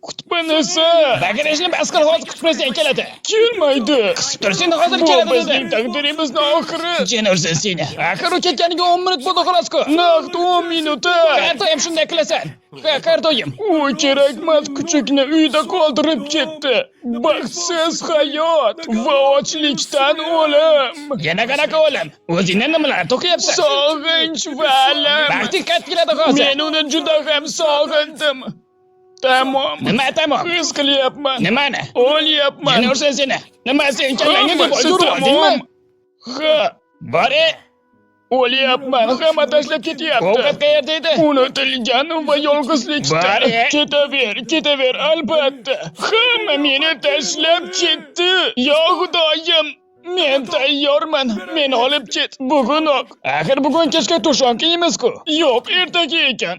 Kutbanasi. Bagirishni bas qil, hozir kutmasang keladi. Kelmaydi. Qisib tursin, hozir Bu keladi bizning dedi. taqdirimizni oxiri. Jin ursin seni. Axir u ketganiga 10 minut bo'ldi xolos-ku. Naqd 10 minut. Har doim shunday qilasan. Har doim. U kerakmas kuchukni uyda qoldirib ketdi. Baxtsiz hayot va ochlikdan o'lim. Yana qanaqa o'lim? O'zingdan nimalar to'qiyapsan? Sog'inch va alam. Baxting qaytib keladi hozir. Men uni juda ham sog'indim. Tamom. Nima tamom? His qilyapman. Nimani? O'lyapman. Jin ursin seni. Nima sen kallangni deb Hammasi o'ldirib oldingmi? tamom. Ha, Bori, o'lyapman. Hamma tashlab ketyapti. ovqat qayerda edi? Unutilgan va yolg'izlikda. Bari. Ketaver, albatta. Hamma meni tashlab ketdi. Yo Xudoyim, men tayyorman. Meni olib ket bugunoq. Axir bugun kechga to'shon kiymiz-ku. Yo'q, ertaga ekan.